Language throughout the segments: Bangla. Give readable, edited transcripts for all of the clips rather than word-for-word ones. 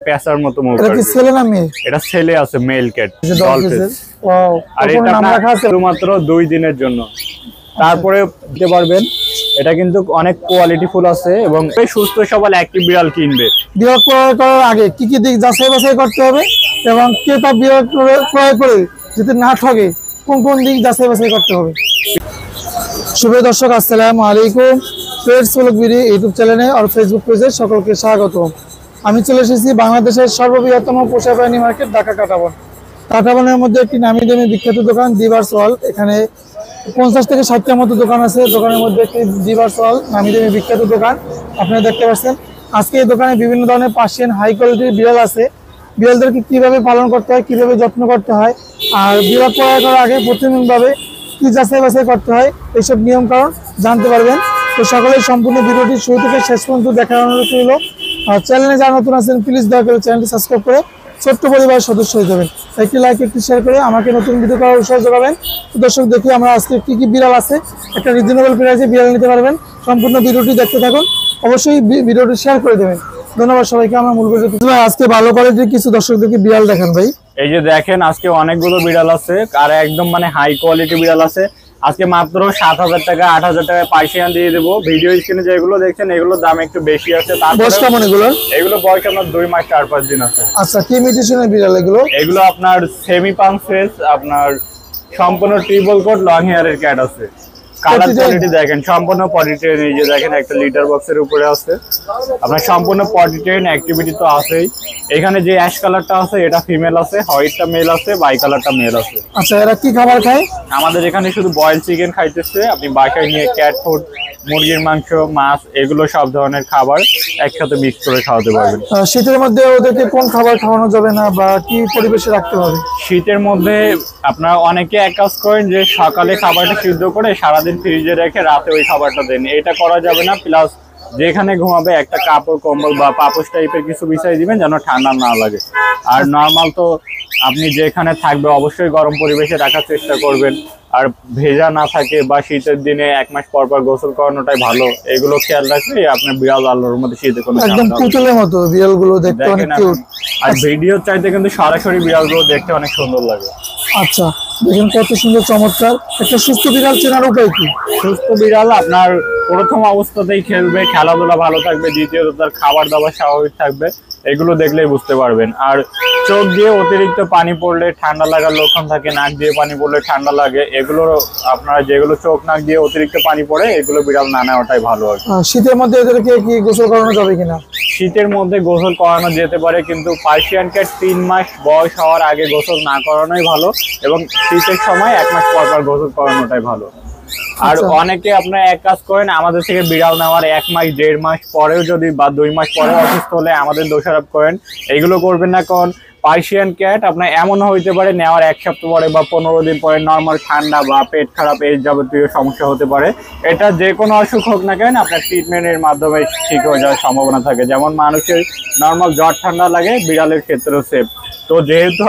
পেঁচার মতো মুখ। এটা কি ছেলে না মেয়ে? এটা ছেলে আছে, মেল ক্যাট। ওয়াও, আর এটা নাম রাখা আছে শুধুমাত্র 2 দিনের জন্য, তারপরে দিতে পারবেন। এটা কিন্তু অনেক কোয়ালিটি ফুল আছে এবং সুস্থ সবল অ্যাক্টিভ বিড়াল কিনবে। বিড়াল ক্রয় করার আগে কি কি দিক যাচাই বাছাই করতে হবে এবং ক্রেতা বিড়াল ক্রয় করে যদি না ঠকে কোন কোন দিক যাচাই বাছাই করতে হবে? শুভ দর্শক, আসসালামু আলাইকুম। পেটস ব্লগ ভিডিও ইউটিউব চ্যানেলে আর ফেসবুক পেজে সকলকে স্বাগত। আমি চলে এসেছি বাংলাদেশের সর্ববৃহত্তম পোষা প্রাণী মার্কেট ঢাকা কাটাবন। কাটাবনের মধ্যে একটি নামি দামি বিখ্যাত দোকান দিবার্স ওয়ার্ল্ড। এখানে 50 থেকে 60টার মতো দোকান আছে। দোকানের মধ্যে একটি দিবার্স ওয়ার্ল্ড নামি দামি বিখ্যাত দোকান আপনারা দেখতে পাচ্ছেন। আজকে এই দোকানে বিভিন্ন ধরনের পার্সিয়ান হাই কোয়ালিটির বিড়াল আছে। বিড়ালদেরকে কিভাবে পালন করতে হয়, কিভাবে যত্ন করতে হয়, আর বিড়াল ক্রয় করার আগে প্রতিদিনভাবে কি যাচাই বাছাই করতে হয়, এইসব নিয়ম কারণ জানতে পারবেন। তো সকলেই সম্পূর্ণ ভিডিওটি শুরু থেকে শেষ পর্যন্ত দেখার অনুরোধ রইল। আর চ্যানেলে যারা নতুন আছেন প্লিজ দয়া করে চ্যানেলটি সাবস্ক্রাইব করে ছোট্ট পরিবারের সদস্য হয়ে যাবেন। একটি লাইক, একটি শেয়ার করে আমাকে নতুন ভিডিও করার উৎসাহ যোগাবেন। দর্শক, দেখি আমরা আজকে কি কি বিড়াল আছে, একটা রিজনেবল প্রাইসে বিড়াল নিতে পারবেন। সম্পূর্ণ ভিডিওটি দেখতে থাকুন, অবশ্যই ভিডিওটি শেয়ার করে দেবেন। ধন্যবাদ সবাইকে। আমরা মূল ভিডিও আজকে ভালো কোয়ালিটির কিছু দর্শকদেরকে বিড়াল দেখান ভাই। এই যে দেখেন, আজকে অনেকগুলো বিড়াল আছে আর একদম মানে হাই কোয়ালিটি বিড়াল আছে। আজকে মাত্র 7,000 টাকা 8,000 টাকায় পার্সিয়ান দিয়ে দেবো। ভিডিও স্ক্রিনে যেগুলো দেখছেন এগুলোর দাম একটু বেশি আছে। বয়স কেমন এগুলো? এগুলো বয়স আপনার 2 মাস 4-5 দিন আছে। আচ্ছা, কি মিউটেশনের বিড়াল এগুলো? এগুলো আপনার সেমি পাম্প ফেস, আপনার সম্পূর্ণ ট্রিপল কোট লং হেয়ারের ক্যাট আছে। কালার কোয়ালিটি দেখেন, সম্পূর্ণ পটি ট্রেন। এই যে দেখেন একটা লিটার বক্সের উপরে আছে আপনার সম্পূর্ণ পটি ট্রেন। অ্যাক্টিভিটি তো আছেই। এখানে যে অ্যাশ কালারটা আছে এটা ফিমেল আছে, হোয়াইটটা মেল আছে, বাই কালারটা মেল আছে। আচ্ছা, এরা কি খাবার খায়? আমাদের এখানে শুধু বয়েল চিকেন খাইতেছে। আপনি বাসায় নিয়ে ক্যাট ফুড, মুরগির মাংস, মাছ, এগুলো সব ধরনের খাবার একসাথে মিক্স করে খাওয়াতে পারবেন। শীতের মধ্যে ওদেরকে কোন খাবার খাওয়ানো যাবে না বা কি পরিবেশে রাখতে হবে? শীতের মধ্যে আপনারা অনেকে এক কাজ করেন যে সকালে খাবারটা সিদ্ধ করে সারাদিন ফ্রিজে রেখে রাতে ওই খাবারটা দেন, এটা করা যাবে না। প্লাস যেখানে ঘুমাবে একটা কাপড় কম্বল বা পাপোশ টাইপের কিছু বিছাই দিবেন যেন ঠান্ডা না লাগে। আর নর্মাল তো আপনি যেখানে থাকবে অবশ্যই গরম পরিবেশে রাখার চেষ্টা করবেন। আর ভেজা না থাকে বা শীতের দিনে 1 মাস পর পর গোসল করানোটাই ভালো। এগুলো খেয়াল রাখলে আপনার বিড়াল আলোর মধ্যে শীতে কোনো একদম পুতুলের মতো বিড়ালগুলো দেখতে অনেক কিউট। আর ভিডিও চাইতে কিন্তু সরাসরি বিড়ালগুলো দেখতে অনেক সুন্দর লাগে। আচ্ছা, দেখেন কত সুন্দর চমৎকার। একটা সুস্থ বিড়াল চেনার উপায় কি? সুস্থ বিড়াল আপনার প্রথম অবস্থাতেই খেলবে, খেলাধুলা ভালো থাকবে, দ্বিতীয়ত তার খাবার দাবার স্বাভাবিক থাকবে, এগুলো দেখলেই বুঝতে পারবেন। আর চোখ দিয়ে অতিরিক্ত পানি পড়লে ঠান্ডা লাগার লক্ষণ থাকে, নাক দিয়ে পানি পড়লে ঠান্ডা লাগে, এগুলো আপনারা যেগুলো চোখ নাক দিয়ে অতিরিক্ত পানি পড়ে এগুলো বিড়াল না নেওয়াটাই ভালো হয়। শীতের মধ্যে এদেরকে কি গোসল করানো যাবে কিনা? শীতের মধ্যে গোসল করানো যেতে পারে, কিন্তু পার্সিয়ান ক্যাট 3 মাস বয়স হওয়ার আগে গোসল না করানোই ভালো এবং শীতের সময় 1 মাস পর পর গোসল করানোটাই ভালো। আর অনেকে আপনারা এক কাজ করেন, আমাদের থেকে বিড়াল নেওয়ার 1 মাস 1.5 মাস পরেও যদি বা 2 মাস পরেও অসুস্থ হলে আমাদের দোষারোপ করেন। এগুলো করবেন না, কারণ পার্সিয়ান ক্যাট আপনার এমন হইতে পারে নেওয়ার 1 সপ্তাহ পরে বা 15 দিন পরে নর্মাল ঠান্ডা বা পেট খারাপ এই যাবতীয় সমস্যা হতে পারে। এটা যে কোনো অসুখ হোক না কেন আপনার ট্রিটমেন্টের মাধ্যমে ঠিক হয়ে যাওয়ার সম্ভাবনা থাকে। যেমন মানুষের নর্মাল জ্বর ঠান্ডা লাগে, বিড়ালের ক্ষেত্রেও সেফ। তো যেহেতু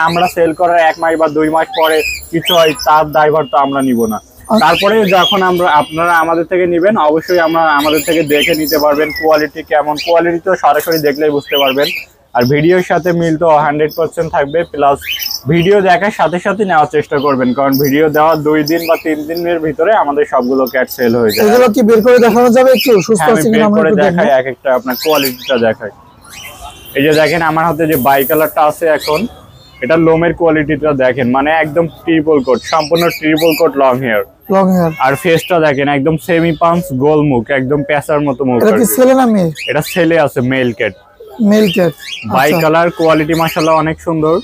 আমরা সেল করার 1 মাস বা 2 মাস পরে কিছু হয়, তার দায়ভার তো আমরা নিব না। তারপরে যখন আপনারা আমাদের থেকে নেবেন অবশ্যই আমাদের থেকে দেখে নিতে পারবেন কোয়ালিটি কেমন। কোয়ালিটি তো সরাসরি দেখলেই বুঝতে পারবেন। আর ভিডিওর সাথে মিল তো 100% থাকবে। প্লাস ভিডিও দেখার সাথে সাথে নেওয়ার চেষ্টা করবেন, কারণ ভিডিও দেওয়ার 2 দিন বা 3 দিনের ভিতরে আমাদের সবগুলো ক্যাট সেল হয়ে যায়। এগুলো কি বের করে দেখানো যাবে একটু? সুস্থ আছে কিনা আমরা একটু দেখাই, এক একটা আপনার কোয়ালিটিটা দেখাই। এই যে দেখেন আমার হাতে যে বাই কালারটা আছে এখন, এটা লোমের কোয়ালিটিটা দেখেন, মানে একদম ট্রিপল কোট, সম্পূর্ণ ট্রিপল কোট লং হেয়ার। আর ফেসটা দেখেন একদম সেমি পাম্পস, গোল মুখ, একদম পেঁচার মতো মুখ। এটা কি ছেলে না মেয়ে? এটা ছেলে আছে, male cat. Male cat, bicolour, quality মাশাআল্লাহ অনেক সুন্দর।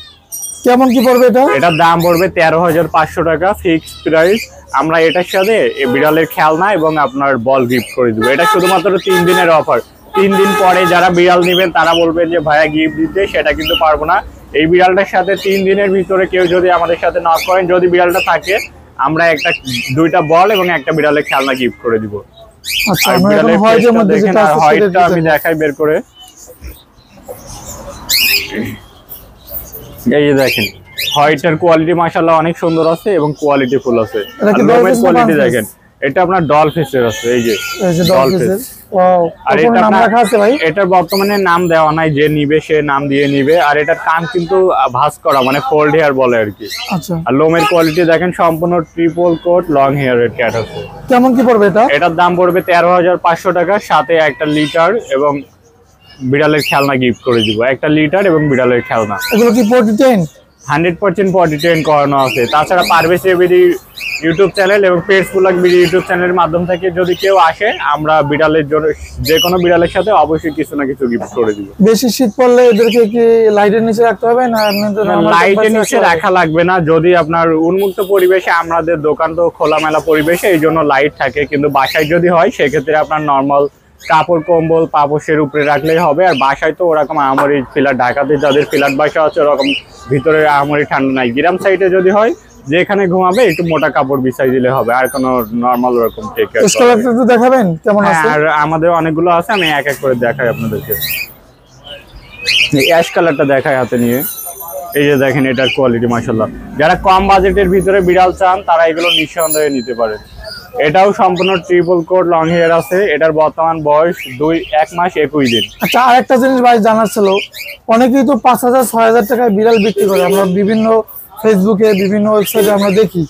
কেমন কি পড়বে এটা? এটার দাম পড়বে 13,500 টাকা ফিক্সড প্রাইস। আমরা এটার সাথে বিড়ালের খেলনা এবং আপনার বল গিফট করে দেবো। এটা শুধুমাত্র 3 দিনের অফার। 3 দিন পরে যারা বিড়াল নেবেন তারা বলবেন যে ভাইয়া গিফট দিতে, সেটা কিন্তু পারবো না। এই বিড়ালটার সাথে 3 দিনের ভিতরে কেউ যদি আমাদের সাথে নক করেন, যদি বিড়ালটা থাকে আমরা 2টা বল এবং একটা বিড়ালের খেলনা গিফট করে দিব। আচ্ছা, হোয়াইটটা আমি দেখাই বের করে। এই যে দেখেন হোয়াইটের কোয়ালিটি মাশাআল্লাহ অনেক সুন্দর আছে এবং কোয়ালিটি ফুল আছে। আর লোমের কোয়ালিটি দেখেন, এটা আপনার ডলফিসের আছে, এই যে ডলফিসের। ওয়াও, আর এটা এটা নাম রাখা আছে ভাই? এটার বর্তমানে নাম দেওয়া নাই, যে নিবে সে নাম দিয়ে নিবে। আর এটার কান কিন্তু ভাঁজ করা, মানে ফোল্ড হেয়ার বলে আর কি। আচ্ছা, আর লোমের কোয়ালিটি দেখেন সম্পূর্ণ ট্রিপল কোট লং হেয়ারের ক্যাট আছে। কেমন কি পড়বে এটা? এটার দাম পড়বে 13,500 টাকা, সাথে একটা লিটার এবং বিড়ালের খেলনা গিফট করে দিব। একটা লিটার এবং বিড়ালের খেলনা। এগুলো কি পটি টেন? 100% পটি ট্রেন করানো আছে। তাছাড়া পারভেজ এবিডি ইউটিউব চ্যানেল এবং পেটসপুলাক বিডি ইউটিউব চ্যানেলের মাধ্যম থেকে যদি কেউ আসে, আমরা বিড়ালের জন্য যে কোনো বিড়ালের সাথে অবশ্যই কিছু না কিছু গিফট করে দিব। বেশি শীত পড়লে এদেরকে কি লাইটের নিচে রাখতে হবে না লাইটের নিচে রাখা লাগবে না, যদি আপনার উন্মুক্ত পরিবেশে, আমাদের দোকান তো খোলামেলা পরিবেশে, এই জন্য লাইট থাকে। কিন্তু বাসায় যদি হয় সেক্ষেত্রে আপনার নর্মাল কাপড় কম্বল পাপোশের উপরে রাখলেই হবে। আর বাসায় তো ওরকম আহামরি ফ্ল্যাট, ঢাকাতে যাদের ফ্ল্যাট বাসা আছে ওরকম ভিতরে আহামরি ঠান্ডা নাই। গ্রাম সাইডে যদি হয়, যেখানে ঘুমাবে একটু মোটা কাপড় বিছাই দিলে হবে, আর কোনো নরমাল ওরকম টেক কেয়ার। একটু দেখাবেন কেমন আছে? আর আমাদের অনেকগুলো আছে, আমি এক এক করে দেখাই আপনাদেরকে। অ্যাশ কালারটা দেখাই হাতে নিয়ে, এই যে দেখেন এটার কোয়ালিটি মাশাআল্লাহ। যারা কম বাজেটের ভিতরে বিড়াল চান তারা এগুলো নিঃসন্দেহে নিতে পারেন। এটাও সম্পূর্ণ ট্রিপল কোট লং হেয়ার আছে। এটার বর্তমান বয়স 1 মাস 21 দিন। আচ্ছা, আরেকটা জিনিস ভাই জানার ছিল, অনেকেই তো 5,000 6,000 টাকায় বিড়াল বিক্রি করে, আমরা বিভিন্ন ফেসবুকে বিভিন্ন ওয়েবসাইটে আমরা দেখি।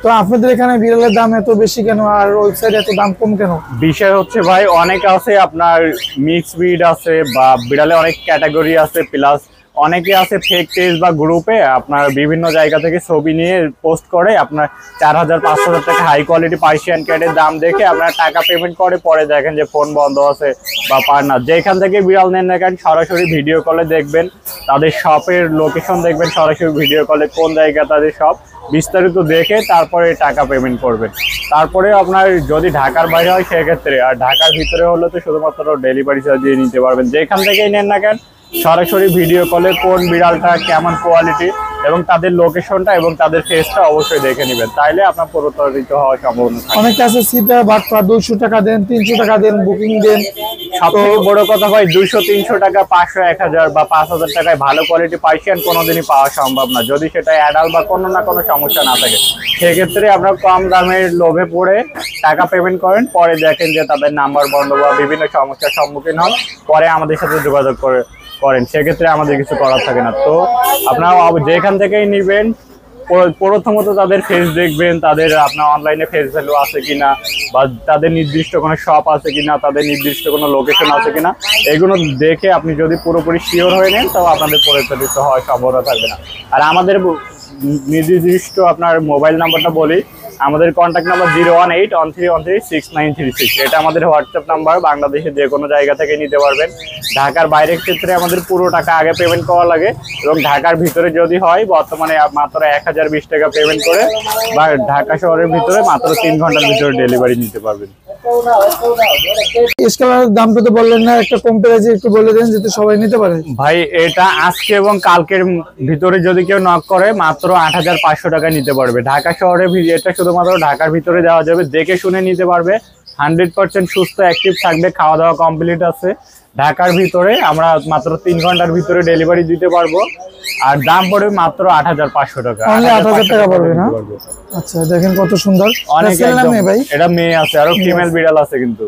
তো আপনাদের এখানে বিড়ালের দাম এত বেশি কেন, আর ওয়েবসাইটে এত দাম কম কেন? বিষয় হচ্ছে ভাই, অনেক আছে আপনার মিক্স ব্রিড আছে, বা বিড়ালে অনেক ক্যাটাগরি আছে, প্লাস অনেকে আছে ফেক পেজ বা গ্রুপে আপনার বিভিন্ন জায়গা থেকে ছবি নিয়ে পোস্ট করে, আপনার 4,000 5,000 টাকা হাই কোয়ালিটি পার্সিয়ান ক্যাটের দাম দেখে আপনার টাকা পেমেন্ট করে, পরে দেখেন যে ফোন বন্ধ আছে বা পার না। যেখান থেকে বিড়াল নেন না কেন সরাসরি ভিডিও কলে দেখবেন, তাদের শপের লোকেশন দেখবেন, সরাসরি ভিডিও কলে কোন জায়গা তাদের শপ বিস্তারিত দেখে তারপরে টাকা পেমেন্ট করবেন। তারপরে আপনার যদি ঢাকার বাইরে হয় সেক্ষেত্রে, আর ঢাকার ভিতরে হলে তো শুধুমাত্র ডেলিভারি চার্জ দিয়ে নিতে পারবেন। যেখান থেকেই নেন না কেন সরাসরি ভিডিও কলে কোন বিড়ালটা কেমন কোয়ালিটি এবং তাদের লোকেশনটা এবং তাদের ফেসটা অবশ্যই দেখে নেবেন, তাইলে আপনার প্রতারিত হওয়ার সম্ভাবনা থাকে। অনেকে আছে সিটা বাটপা 200 টাকা দেন, 300 টাকা দেন, বুকিং দেন। সবথেকে বড় কথা ভাই, 200-300 টাকা, 500 1000 বা 5,000 টাকায় ভালো কোয়ালিটি পার্সিয়ান কোনোদিনই পাওয়া সম্ভব না, যদি সেটা অ্যাডাল্ট বা কোনো না কোনো সমস্যা না থাকে। সেক্ষেত্রে আপনার কম দামের লোভে পড়ে টাকা পেমেন্ট করেন, পরে দেখেন যে তাদের নাম্বার বন্ধ বা বিভিন্ন সমস্যার সম্মুখীন হন, পরে আমাদের সাথে যোগাযোগ করেন, সেক্ষেত্রে আমাদের কিছু করার থাকে না। তো আপনারা যেখান থেকেই নেবেন প্রথমত তাদের ফেস দেখবেন, তাদের আপনার অনলাইনে ফেস ভ্যালু আছে কিনা, বা তাদের নির্দিষ্ট কোনো শপ আছে কিনা, তাদের নির্দিষ্ট কোনো লোকেশন আছে কিনা, এগুলো দেখে আপনি যদি পুরোপুরি শিওর হয়ে নেন তাও আপনাদের প্রতারিত হওয়ার সম্ভাবনা থাকবে না। আর আমাদের নির্দিষ্ট আপনার মোবাইল নাম্বারটা বলি, আমাদের কন্ট্যাক্ট নাম্বার 01813136936। এটা আমাদের হোয়াটসঅ্যাপ নাম্বার, বাংলাদেশের যে কোনো জায়গা থেকে নিতে পারবেন। ঢাকার বাইরের ক্ষেত্রে আমাদের পুরো টাকা আগে পেমেন্ট করা লাগে, এবং ঢাকার ভিতরে যদি হয় বর্তমানে মাত্র 1020 টাকা পেমেন্ট করে, বা ঢাকা শহরের ভিতরে মাত্র 3 ঘন্টার ভিতরে ডেলিভারি নিতে পারবেন। স্কেলারের দামটা তো বললেন না, একটা কম প্রাইসে একটু বলে দেন যাতে সবাই নিতে পারে। ভাই এটা আজকে এবং কালকের ভিতরে যদি কেউ নক করে মাত্র 8,500 টাকা নিতে পারবে। ঢাকা শহরে এটা শুধুমাত্র ঢাকার ভিতরে দেওয়া যাবে, দেখে শুনে নিতে পারবে। 100% সুস্থ অ্যাক্টিভ থাকবে, খাওয়া দাওয়া কমপ্লিট আছে। ঢাকার ভিতরে আমরা মাত্র 3 ঘন্টার ভিতরে ডেলিভারি দিতে পারবো, আর দাম পড়বে মাত্র 8,500 টাকা। 8,000 টাকা পড়বে না? আচ্ছা, দেখেন কত সুন্দর। এটা মেয়ে আছে, আরো ফিমেল বিড়াল আছে, কিন্তু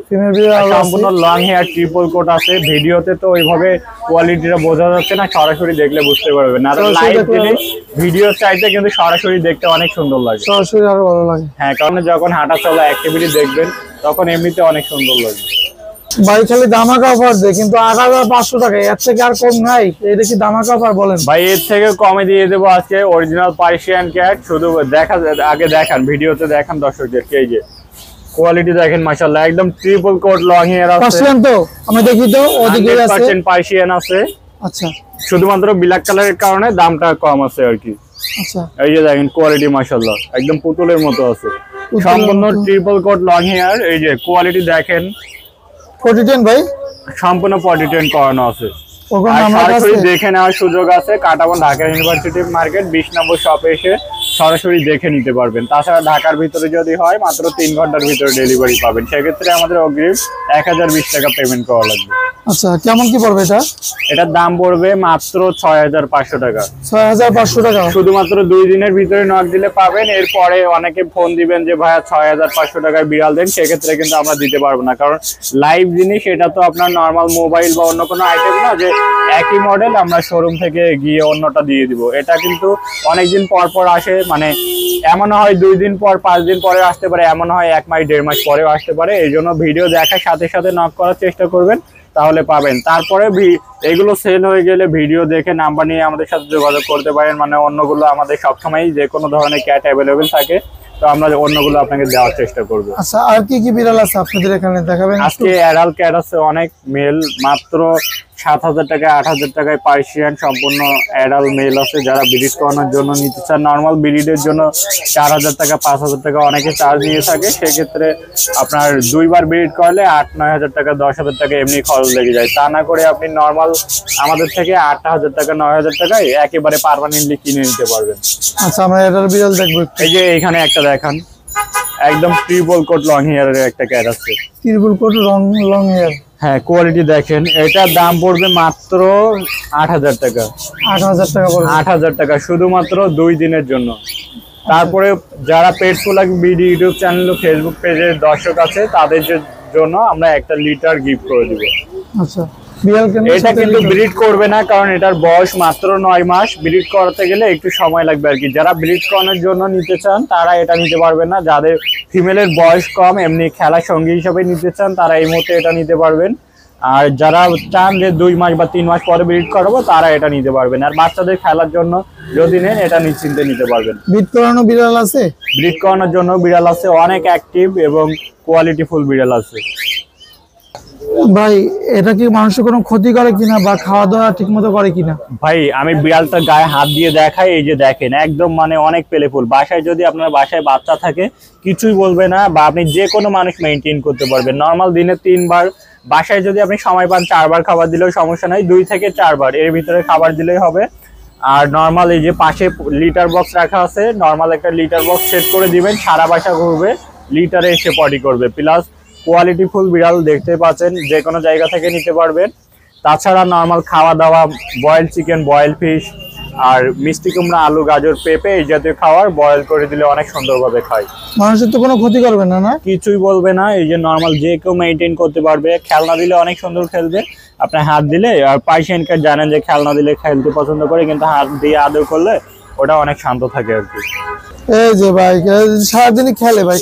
সম্পূর্ণ লং হেয়ার ট্রিপল কোট আছে। ভিডিওতে তো ওইভাবে কোয়ালিটিটা বোঝা যাচ্ছে না, সরাসরি দেখলে বুঝতে পারবেন। আর লাইভ জিনিস ভিডিও চাইতে কিন্তু সরাসরি দেখতে অনেক সুন্দর লাগে, সরাসরি আরো ভালো লাগে। হ্যাঁ, কারণ যখন হাঁটা চলা অ্যাক্টিভিটি দেখবেন তখন এমনিতে অনেক সুন্দর লাগে। ভাই খালি ধামাকা অফার দেয়, কিন্তু 8,500 টাকা, এর থেকে আর কম নাই। এটা কি ধামাকা অফার বলেন? ভাই এর থেকে কমে দিয়ে দেবো আজকে। অরিজিনাল পার্সিয়ান ক্যাট, শুধু আগে দেখান, ভিডিওতে দেখান দর্শকদেরকে। এই যে কোয়ালিটি দেখেন মাশাআল্লাহ, একদম ট্রিপল কোট লং হেয়ার আছে। পার্সিয়ান তো আমরা দেখি তো, ওদিকে আছে 100% পার্সিয়ান আছে। আচ্ছা, শুধুমাত্র ব্ল্যাক কালারের কারণে দামটা কম আছে আর কি। আচ্ছা, এই যে দেখেন কোয়ালিটি মাশাআল্লাহ, একদম পুতুলের মতো আছে, সম্পূর্ণ ট্রিপল কোট লং হেয়ার। এই যে কোয়ালিটি দেখেন, 4010 ভাই, সম্পূর্ণ 4010 করানো আছে। ওখানে আমার কাছে দেখে নেওয়ার সুযোগ আছে। কাটাবন ঢাকা ইউনিভার্সিটি মার্কেট 20 নম্বর শপে এসে সরাসরি দেখে নিতে পারবেন। তাছাড়া ঢাকার ভিতরে যদি হয় মাত্র 3 ঘন্টার ভিতরে ডেলিভারি পাবেন। সেক্ষেত্রে আমাদের অগ্রিম 1020 টাকা পেমেন্ট করা লাগবে। আচ্ছা, কেমন কি পড়বে এটা? এটার দাম পড়বে মাত্র 6500 টাকা। 6500 টাকা শুধুমাত্র 2 দিনের ভিতরে নক দিলে পাবেন। এরপরে অনেকে ফোন দিবেন যে ভাইয়া 6500 টাকায় বিড়াল দেন, সেক্ষেত্রে কিন্তু আমরা দিতে পারবো না, কারণ লাইভ জিনিস এটা তো আপনার নর্মাল মোবাইল বা অন্য কোনো আইটেম না যে একই মডেল আমরা শোরুম থেকে গিয়ে অন্যটা দিয়ে দিব। এটা কিন্তু অনেকদিন পর পর আসে, মানে এমন হয় 2 দিন পর 5 দিন পরে আসতে পারে, এমন হয় 1 মাস 1.5 মাস পরেও আসতে পারে। এই জন্য ভিডিও দেখার সাথে সাথে নক করার চেষ্টা করবেন, তাহলে পাবেন। তারপরে এগুলো সেল হয়ে গেলে ভিডিও দেখে নাম্বার নিয়ে আমাদের সাথে যোগাযোগ করতে পারেন। মানে অন্যগুলো আমাদের সবসময় যে কোনো ধরনের ক্যাট অ্যাভেলেবেল থাকে, তো আমরা অন্যগুলো আপনাকে দেওয়ার চেষ্টা করব। আচ্ছা, আর কি কি বিড়াল আছে আপনাদের এখানে দেখাবেন? আজকে অ্যাডাল্ট ক্যাট আছে অনেক, মেল মাত্র 7000 টাকায় 8000 টাকায় পার্সিয়ান সম্পূর্ণ অ্যাডাল্ট মেল আছে। যারা ব্রিড করানোর জন্য নিতে চান, নর্মাল ব্রিডের জন্য 4000 টাকা 5000 টাকা অনেকে চার্জ নিয়ে থাকে। সেক্ষেত্রে আপনার 2 বার ব্রিড করলে 8-9000 টাকা 10,000 টাকা এমনি খরচ লেগে যায়। তা না করে আপনি নর্মাল আমাদের থেকে 8000 টাকা 9000 টাকায় একেবারে পার্মানেন্টলি কিনে নিতে পারবেন। আচ্ছা, আমরা এটার বিড়াল দেখবো। এই যে এখানে একটা দেখান, একদম ট্রিপল কোট লং হেয়ারের একটা ক্যাট আছে। ট্রিপল কোট লং হেয়ার, হ্যাঁ, কোয়ালিটি দেখেন। এটার দাম পড়বে মাত্র 8000 টাকা। 8000 টাকা পড়বে? 8000 টাকা শুধুমাত্র 2 দিনের জন্য। তারপরে যারা পেটফুল বিডি ইউটিউব চ্যানেল ও ফেসবুক পেজের দর্শক আছে, তাদের জন্য আমরা একটা লিটার গিফট করে দিব। আচ্ছা, এটা কিন্তু ব্রিড করবে না, কারণ এটার বয়স মাত্র 9 মাস। ব্রিড করাতে গেলে একটু সময় লাগবে আর কি। যারা ব্রিড করানোর জন্য নিতে চান তারা এটা নিতে পারবেন না। যাদের ফিমেলের বয়স কম, এমনি খেলার সঙ্গী হিসাবে নিতে চান, তারা এই মুহূর্তে এটা নিতে পারবেন। আর যারা চান যে 2 মাস বা 3 মাস পরে ব্রিড করাবো, তারা এটা নিতে পারবেন। আর বাচ্চাদের খেলার জন্য যদি নেন, এটা নিশ্চিন্তে নিতে পারবেন। ব্রিড করানো বিড়াল আছে? ব্রিড করানোর জন্য বিড়াল আছে, অনেক অ্যাক্টিভ এবং কোয়ালিটিফুল বিড়াল আছে। ভাই, এটা কি মানুষের কোনো ক্ষতি করে কিনা বা খাওয়া দাওয়া ঠিক মতো করে কিনা? ভাই, আমি বিড়ালটার গায়ে হাত দিয়ে দেখাই। এই যে দেখেন, একদম মানে অনেক পেলেফুল। বাসায় যদি আপনার বাসায় বাচ্চা থাকে, কিছুই বলবে না, বা আপনি যে কোনো মানুষ মেনটেন করতে পারবেন। নর্মাল দিনে 3 বার, বাসায় যদি আপনি সময় পান 4 বার খাবার দিলেও সমস্যা নাই। 2 থেকে 4 বার এর ভিতরে খাবার দিলেই হবে। আর নর্মাল এই যে পাশে লিটার বক্স রাখা আছে, নর্মাল একটা লিটার বক্স সেট করে দিবেন, সারা বাসা ঘুরবে, লিটারে এসে পটি করবে। প্লাস কোয়ালিটিফুল বিড়াল দেখতে পাচ্ছেন, যে কোনো জায়গা থেকে নিতে পারবেন। তাছাড়া নর্মাল খাওয়া দাওয়া, বয়েল চিকেন, বয়েল ফিশ, আর মিষ্টি কুমড়া, আলু, গাজর, পেঁপে এই জাতীয় খাবার বয়েল করে দিলে অনেক সুন্দরভাবে খায়। মানুষের তো কোনো ক্ষতি করবে না? না, কিছুই বলবে না। এই যে নর্মাল যে কেউ মেনটেন করতে পারবে। খেলনা দিলে অনেক সুন্দর খেলবে, আপনার হাত দিলে। আর পার্সিয়ান ক্যাট জানেন যে খেলনা দিলে খেলতে পছন্দ করে, কিন্তু হাত দিয়ে আদর করলে ওটা অনেক শান্ত থাকে আর কি। এই যে ভাই, সারাদিনই খেলে ভাই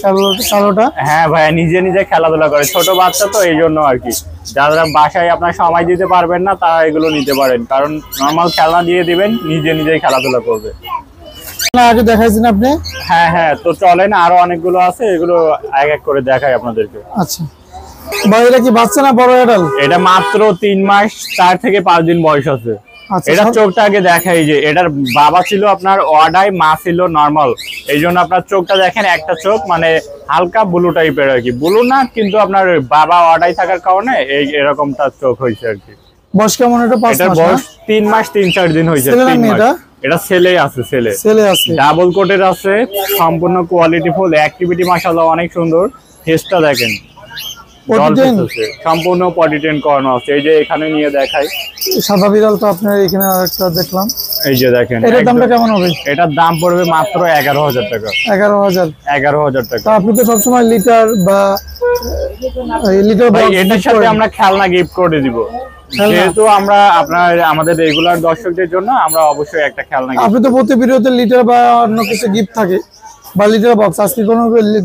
কালোটা? হ্যাঁ ভাই, নিজে নিজে খেলাধুলা করে, ছোট বাচ্চা তো এই জন্য আর কি। যারা বাসায় আপনার সময় দিতে পারবেন না, তারা এগুলো নিতে পারেন, কারণ নর্মাল খেলনা দিয়ে দিবেন, নিজে নিজেই খেলাধুলা করবে। আগে দেখাইছেন আপনি? হ্যাঁ হ্যাঁ, তো চলেন, আরো অনেকগুলো আছে, এগুলো এক এক করে দেখাই আপনাদেরকে। আচ্ছা ভাই, এটা কি বাচ্চা না বড় অ্যাডাল্ট? এটা মাত্র 3 মাস 4 থেকে 5 দিন বয়স আছে। এটার চোখটা আগে দেখাই। যে এটার বাবা ছিল আপনার অডাই, মা ছিল নর্মাল। এই জন্য আপনার চোখটা দেখেন, একটা চোখ মানে হালকা ব্লু টাইপের আর কি। ব্লু না, কিন্তু আপনার বাবা অডাই থাকার কারণে এই এরকমটা চোখ হয়েছে আর কি। বয়স কেমন? এটা 5 মাস? বয়স 3 মাস 3-4 দিন হয়েছে। এটা ছেলে আছে, ছেলে আছে, ডাবল কোটের আছে, সম্পূর্ণ কোয়ালিটিফুল, অ্যাক্টিভিটি মাশাআল্লাহ অনেক সুন্দর। ফেসটা দেখেন, সম্পূর্ণ পটি ট্রেন করানো আছে। এই যে এখানে নিয়ে দেখাই, সাদা বিড়াল তো আপনার এখানে আরেকটা দেখলাম। এই যে দেখেন, এটার দামটা কেমন হবে? এটার দাম পড়বে মাত্র 11000 টাকা। 11000 টাকা। আপনি তো সবসময় লিটার বা লিটার, এটার সাথে আমরা খেলনা গিফট করে দিব। যেহেতু আমরা আমাদের রেগুলার দর্শকদের জন্য আমরা অবশ্যই একটা খেলনা। আপনি তো প্রতি ভিডিওতে লিটার বা অন্য কিছু গিফট থাকে বা লিটার বক্স, আজকে কোনো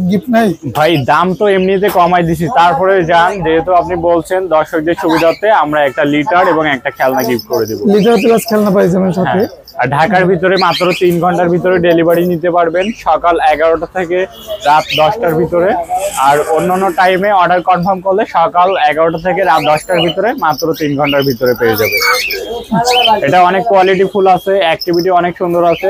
গিফট নাই? ভাই, দাম তো এমনিতে কমাই দিছি, তারপরে যান, যেহেতু আপনি বলছেন দর্শকদের সুবিধার্থে আমরা একটা লিটার এবং একটা খেলনা গিফট করে দিব। লিটার প্লাস খেলনা পাই যাবেন সাথে। আর ঢাকার ভিতরে মাত্র 3 ঘন্টার ভিতরে ডেলিভারি নিতে পারবেন, সকাল 11টা থেকে রাত 10টার ভিতরে। আর অন্যান্য টাইমে অর্ডার কনফার্ম করলে সকাল 11টা থেকে রাত 10টার ভিতরে, মাত্র 3 ঘন্টার ভিতরে পেয়ে যাবে। এটা অনেক কোয়ালিটি ফুল আছে, অ্যাক্টিভিটি অনেক সুন্দর আছে।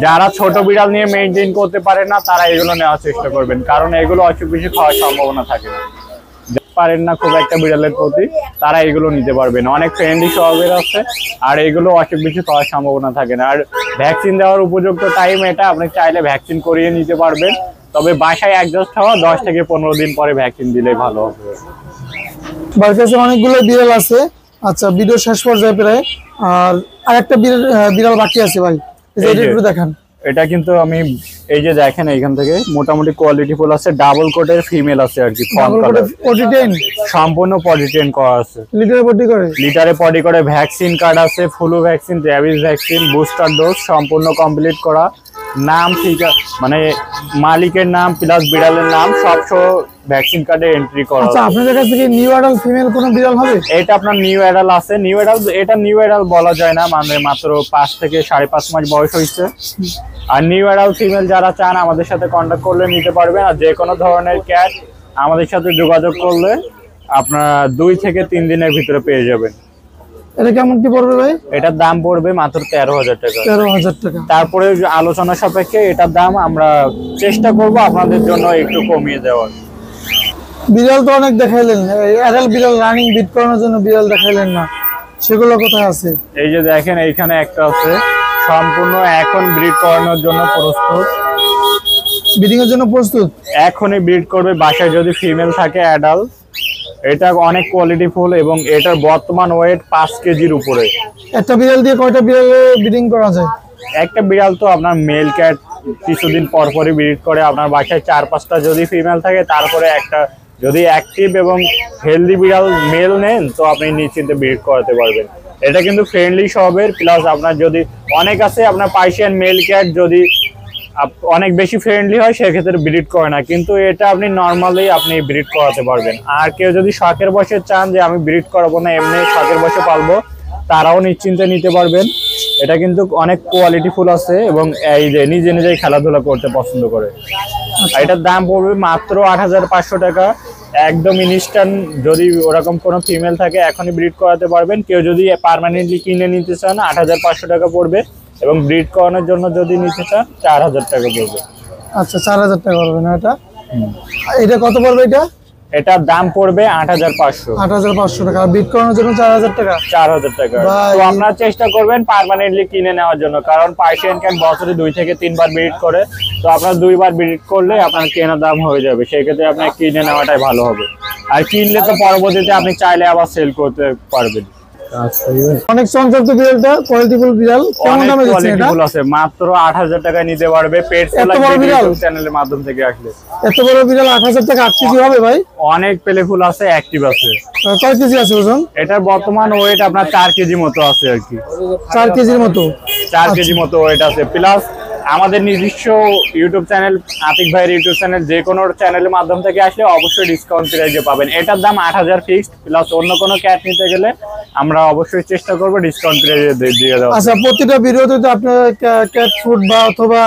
যারা ছোট বিড়াল নিয়ে মেইনটেইন করতে পারে না, তারা এগুলো নেওয়ার চেষ্টা করবেন, কারণ এগুলো অসুখ বিসুখ হওয়ার সম্ভাবনা থাকে না। পারেন না খুব একটা বিড়ালের প্রতি, তারা এগুলো নিতে পারবেন। অনেক ফ্রেন্ডলি স্বভাবের আছে, আর এগুলো অসুখ বিসুখ হওয়ার সম্ভাবনা থাকে না। আর ভ্যাকসিন দেওয়ার উপযুক্ত টাইম এটা, আপনি চাইলে ভ্যাকসিন করিয়ে নিতে পারবেন। তবে বাসায় অ্যাডজাস্ট হওয়া 10 থেকে 15 দিন পরে ভ্যাকসিন দিলেই ভালো হবে। বাড়ির কাছে অনেকগুলো বিড়াল আছে। আচ্ছা, ভিডিও শেষ পর্যায়ে প্রায়, আর আরেকটা বিড়াল বাকি আছে ভাই, এটা একটু দেখান। এটা কিন্তু আমি এই যে দেখেন এইখান থেকে মোটামুটি কোয়ালিটি ফুল আছে, ডাবল কোটের ফিমেল আছে আর কি, সম্পূর্ণ পটি ট্রেন করা আছে, লিটারে পটি করে, ভ্যাকসিন কার্ড আছে, flu vaccine, rabies vaccine, booster dose সম্পূর্ণ কমপ্লিট করা, নাম ঠিক মানে মালিকের নাম প্লাস বিড়ালের নাম সব সহ ভ্যাকসিন কার্ডে এন্ট্রি করা। আচ্ছা, আপনাদের কাছে কি নিউ অ্যাডাল্ট ফিমেল কোনো বিড়াল হবে? এটা আপনার নিউ অ্যাডাল্ট আছে। নিউ অ্যাডাল্ট, এটা নিউ অ্যাডাল্ট বলা যায় না, মানে মাত্র 5 থেকে 5.5 মাস বয়স হয়েছে। আর নিউ অ্যাডাল্ট ফিমেল যারা চান আমাদের সাথে কন্ট্যাক্ট করলে নিতে পারবেন। আর যে কোনো ধরনের ক্যাট আমাদের সাথে যোগাযোগ করলে আপনারা 2 থেকে 3 দিনের ভিতরে পেয়ে যাবেন। এটা কেমন কি পড়বে ভাই? এটার দাম পড়বে মাত্র 13,000 টাকা। 13,000 টাকা। তারপরে আলোচনা সাপেক্ষে এটার দাম আমরা চেষ্টা করব আপনাদের জন্য একটু কমিয়ে দেওয়ার। বিড়াল তো অনেক দেখাইলেন, অ্যাডাল্ট বিড়াল রানিং বিট করানোর জন্য বিড়াল দেখাইলেন না, সেগুলো কোথায় আছে? এই যে দেখেন এইখানে একটা আছে, সম্পূর্ণ এখন ব্রিড করানোর জন্য প্রস্তুত, ব্রিডিং এর জন্য প্রস্তুত, এখনই ব্রিড করবে বাসায় যদি ফিমেল থাকে অ্যাডাল্ট। এটা অনেক কোয়ালিটি ফুল এবং এটার বর্তমান ওয়েট 5 কেজির উপরে। একটা বিড়াল দিয়ে কয়টা বিড়াল ব্রিডিং করা যায়? একটা বিড়াল তো আপনার মেল ক্যাট কিছুদিন পর পরই ব্রিড করে, আপনার বাসায় 4-5টা যদি ফিমেল থাকে, তারপরে একটা যদি অ্যাক্টিভ এবং হেলদি বিড়াল মেল নেন তো আপনি নিশ্চিন্তে ব্রিড করাতে পারবেন। এটা কিন্তু ফ্রেন্ডলি স্বভাবের, প্লাস আপনার যদি অনেক আছে আপনার পার্সিয়ান মেল ক্যাট যদি অনেক বেশি ফ্রেন্ডলি হয় সেক্ষেত্রে ব্রিড করে না, কিন্তু এটা আপনি নর্মালি আপনি ব্রিড করাতে পারবেন। আর কেউ যদি শখের বসে চান যে আমি ব্রিড করাবো না, এমনি শখের বসে পালবো, তারাও নিশ্চিন্তে নিতে পারবেন। এটা কিন্তু অনেক কোয়ালিটি ফুল আছে এবং এই যে নিজে নিজেই খেলাধুলা করতে পছন্দ করে। এটার দাম পড়বে মাত্র 8,500 টাকা, একদম ইনস্ট্যান্ট। যদি ওরকম কোনো ফিমেল থাকে এখনই ব্রিড করাতে পারবেন। কেউ যদি পার্মানেন্টলি কিনে নিতে চান 8,500 টাকা পড়বে, এবং ব্রিড করানোর জন্য যদি নিতে চান 4,000 টাকা পড়বে। আচ্ছা, 4,000 টাকা পড়বে না? এটা কত পড়বে? এটার দাম পড়বে 8,500। 8,500 টাকা। আর ব্রিড করানোর জন্য 4,000 টাকা। 4,000 টাকা। তো আপনারা চেষ্টা করবেন পার্মানেন্টলি কিনে নেওয়ার জন্য, কারণ পার্সিয়ান ক্যাট বছরে 2 থেকে 3 বার ব্রিড করে, তো আপনার 2 বার ব্রিড করলে আপনার কেনা দাম হয়ে যাবে, সেই ক্ষেত্রে আপনার কিনে নেওয়াটাই ভালো হবে। আর কিনলে তো পরবর্তীতে আপনি চাইলে আবার সেল করতে পারবেন। অনেক সংযুক্ত বিড়ালটা কোয়ালিটিফুল বিড়াল, কেমন দামে দিচ্ছেন এটা? আছে মাত্র 8,000 টাকা নিতে পারবে পেট চ্যানেলের মাধ্যম থেকে আসলে। এত বড় বিড়াল 8,000 টাকা 8 কেজি হবে ভাই? অনেক পেলেফুল আছে, অ্যাক্টিভ আছে। কয় কেজি আছে ওজন? এটার বর্তমান ওয়েট আপনার 4 কেজি মতো আছে আর কি। 4 কেজির মতো? 4 কেজি মতো ওয়েট আছে। প্লাস আমাদের নিজস্ব ইউটিউব চ্যানেল, আতিক ভাইয়ের ইউটিউব চ্যানেল, যে কোনো চ্যানেলের মাধ্যম থেকে আসলে অবশ্যই ডিসকাউন্ট প্রাইসে পাবেন। এটার দাম 8,000 ফিক্সড, প্লাস অন্য কোনো ক্যাট নিতে গেলে আমরা অবশ্যই চেষ্টা করব ডিসকাউন্ট প্রাইসে দিয়ে দেওয়া। আচ্ছা, প্রতিটা ভিডিওতে তো আপনারা ক্যাট ফুড বা অথবা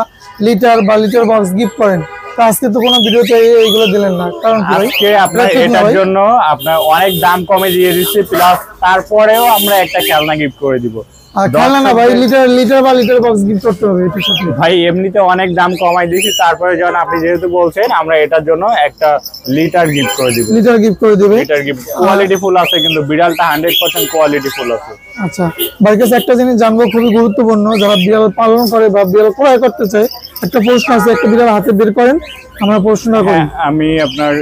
লিটার বা লিটার বক্স গিফট করেন, তো আজকে তো কোনো ভিডিওতে এইগুলো দিলেন না, কারণ কি ভাই? আজকে আপনার এটার জন্য আপনার অনেক দাম কমে দিয়ে দিচ্ছি, প্লাস তারপরেও আমরা একটা খেলনা গিফট করে দিব। খেলনা না ভাই, লিটার বা লিটার বক্স গিফট করতে হবে এটার সাথে। ভাই এমনিতে অনেক দাম কমাই দিয়েছি, তারপরে যখন আপনি যেহেতু বলছেন আমরা এটার জন্য একটা লিটার গিফট করে দিব। লিটার গিফট করে দিবেন? লিটার গিফট কোয়ালিটি ফুল আছে, কিন্তু বিড়ালটা 100% কোয়ালিটি ফুল আছে। আচ্ছা, ভাইয়ের কাছে একটা জিনিস জানবো, খুবই গুরুত্বপূর্ণ, যারা বিড়াল পালন করে বা বিড়াল ক্রয় করতে চায়, একটা প্রশ্ন আছে, একটা বিড়াল হাতে বের করেন, আমরা প্রশ্নটা করি। আমি আপনার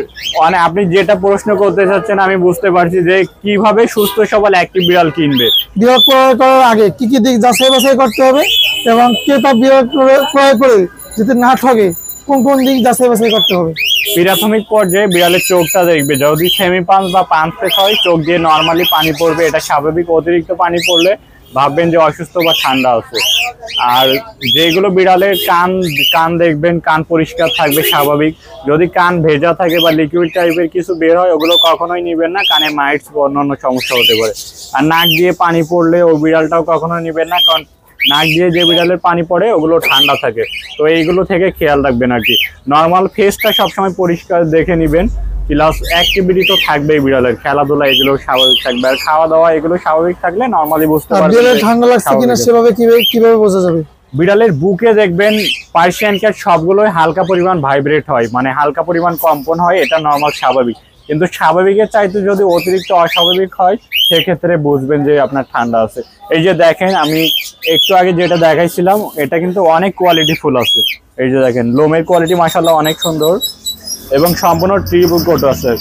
আপনি যেটা প্রশ্ন করতে চাচ্ছেন আমি বুঝতে পারছি, যে কিভাবে সুস্থ সবল একটি বিড়াল কিনবে। বিড়াল ক্রয় করার আগে কি কি দিক যাচাই বাছাই করতে হবে, এবং ক্রেতা বিড়াল ক্রয় করে যদি না ঠকে কোন কোন দিক যাচাই বাছাই করতে হবে? প্রাথমিক পর্যায়ে বিড়ালের চোখটা দেখবে, যদি সেমি পাঞ্চ বা পাঞ্চ ফেস হয়, চোখ দিয়ে নর্মালি পানি পড়বে, এটা স্বাভাবিক। অতিরিক্ত পানি পড়লে ভাববেন যে অসুস্থ বা ঠান্ডা আছে। আর যেগুলো বিড়ালের কান দেখবেন, কান পরিষ্কার থাকবে স্বাভাবিক। যদি কান ভেজা থাকে বা লিকুইড টাইপের কিছু বের হয়, ওগুলো কখনোই নিবেন না, কানে মাইটস বা অন্যান্য সমস্যা হতে পারে। আর নাক দিয়ে পানি পড়লে ওই বিড়ালটাও কখনোই নিবেন না, কারণ নাক দিয়ে যে বিড়ালের পানি পড়ে ওগুলো ঠান্ডা থাকে। তো এইগুলো থেকে খেয়াল রাখবেন আর কি। নর্মাল ফেসটা সবসময় পরিষ্কার দেখে নিবেন, প্লাস অ্যাক্টিভিটি তো থাকবেই বিড়ালের, খেলাধুলা এগুলো স্বাভাবিক থাকবে, আর খাওয়া দাওয়া এগুলো স্বাভাবিক থাকলে নর্মালি বুঝতে পারবেন। বিড়ালের ঠান্ডা লাগছে কিনা সেভাবে কিভাবে বোঝা যাবে? বিড়ালের বুকে দেখবেন পার্সিয়ান ক্যাট সবগুলোই হালকা পরিমাণ ভাইব্রেট হয়, মানে হালকা পরিমাণ কম্পন হয়, এটা নর্মাল স্বাভাবিক। কিন্তু স্বাভাবিকের চাইতে যদি অতিরিক্ত অস্বাভাবিক হয় সেক্ষেত্রে বুঝবেন যে আপনার ঠান্ডা আছে। এই যে দেখেন আমি একটু আগে যেটা দেখাইছিলাম এটা কিন্তু অনেক কোয়ালিটি ফুল আছে। এই যে দেখেন লোমের কোয়ালিটি মাশাআল্লাহ অনেক সুন্দর এবং সম্পূর্ণ ট্রিপল কোট আছে।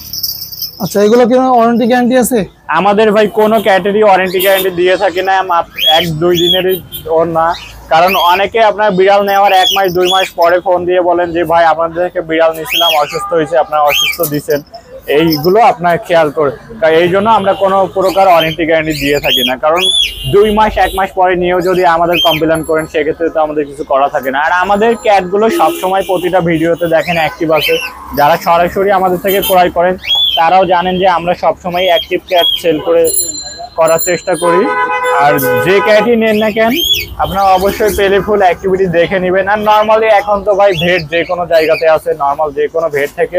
আচ্ছা, এগুলো কি ওয়ারেন্টি গ্যারান্টি আছে? আমাদের ভাই কোনো ক্যাটাগরি ওয়ারেন্টি গ্যারান্টি দিয়ে থাকি না, 1-2 দিনেরই ওর না। কারণ অনেকে আপনার বিড়াল নেওয়ার 1 মাস 2 মাস পরে ফোন দিয়ে বলেন যে ভাই আপনাদের থেকে বিড়াল নিয়েছিলাম অসুস্থ হয়েছে, আপনারা অসুস্থ দিচ্ছেন, এইগুলো আপনার খেয়াল করে। এই জন্য আমরা কোনো প্রকার ওয়ারেন্টি গ্যারান্টি দিয়ে থাকি না। কারণ 2 মাস 1 মাস পরে নিয়েও যদি আমাদের কমপ্লেন করেন সেক্ষেত্রে তো আমাদের কিছু করা থাকে না। আর আমাদের ক্যাটগুলো সবসময় প্রতিটা ভিডিওতে দেখেন অ্যাক্টিভ আছে। যারা সরাসরি আমাদের থেকে ক্রয় করেন তারাও জানেন যে আমরা সবসময় অ্যাক্টিভ ক্যাট সেল করার চেষ্টা করি। আর যে ক্যাটই নেন না কেন আপনারা অবশ্যই পেলে ফুল অ্যাক্টিভিটি দেখে নেবেন। আর নর্মালি এখন তো ভাই ভেট যে কোনো জায়গাতে আছে, নর্মাল যে কোনো ভেট থেকে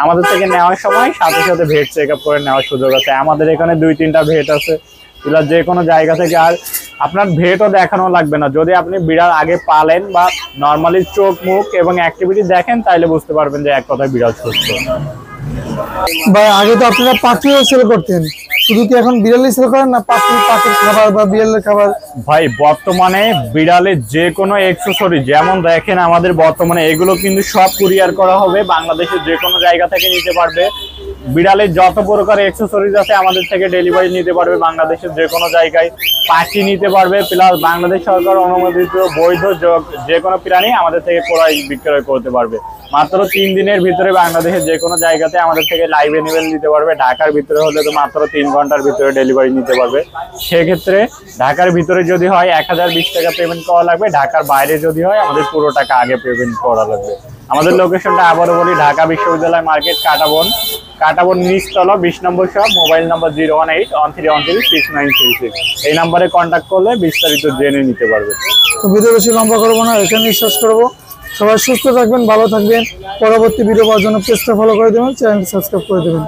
আমাদের থেকে নেওয়ার সময় সাথে সাথে ভেট চেক আপ করে নেওয়ার সুযোগ আছে। আমাদের এখানে 2-3টা ভেট আছে, এগুলো যে কোনো জায়গা থেকে। আর আপনার ভেটও দেখানো লাগবে না, যদি আপনি বিড়াল আগে পালেন বা নর্মালি চোখ মুখ এবং অ্যাক্টিভিটি দেখেন তাইলে বুঝতে পারবেন যে এক কথায় বিড়াল সুস্থ। ভাই আগে তো আপনারা পাখিও সেল করতেন, শুধু কি এখন বিড়ালই সেল করেন না পাখির খাবার বা বিড়ালের খাবার? ভাই বর্তমানে বিড়ালের যে কোনো অ্যাকসেসরি যেমন দেখেন আমাদের বর্তমানে এগুলো কিন্তু সব কুরিয়ার করা হবে, বাংলাদেশের যে কোনো জায়গা থেকে নিতে পারবে। বিড়ালের যত প্রকার অ্যাকসেসরিজ আছে আমাদের থেকে ডেলিভারি নিতে পারবে বাংলাদেশের যে কোনো জায়গায়। পাখি নিতে পারবে, প্লাস বাংলাদেশ সরকার অনুমোদিত বৈধ যে কোনো প্রাণী আমাদের থেকে ক্রয় বিক্রয় করতে পারবে। মাত্র 3 দিনের ভিতরে বাংলাদেশের যে কোনো জায়গাতে আমাদের থেকে লাইভ অ্যানিমেল নিতে পারবে। ঢাকার ভিতরে হলে তো মাত্র 3 ঘন্টার ভিতরে ডেলিভারি নিতে পারবে। সেক্ষেত্রে ঢাকার ভিতরে যদি হয় 1020 টাকা পেমেন্ট করা লাগবে, ঢাকার বাইরে যদি হয় আমাদের পুরো টাকা আগে পেমেন্ট করা লাগবে। আমাদের লোকেশনটা আবারও বলি, ঢাকা বিশ্ববিদ্যালয় মার্কেট, কাটাবন নিচতলা 20 নম্বর শপ। Mobile number 01813136936। এই নাম্বারে কন্ট্যাক্ট করলে বিস্তারিত জেনে নিতে পারবে। তো ভিডিও বেশি লম্বা করবো না, এখানেই শেষ করবো। সবাই সুস্থ থাকবেন, ভালো থাকবেন। পরবর্তী ভিডিও পাওয়ার জন্য পেজটা ফলো করে দেবেন, চ্যানেলটি সাবস্ক্রাইব করে দেবেন।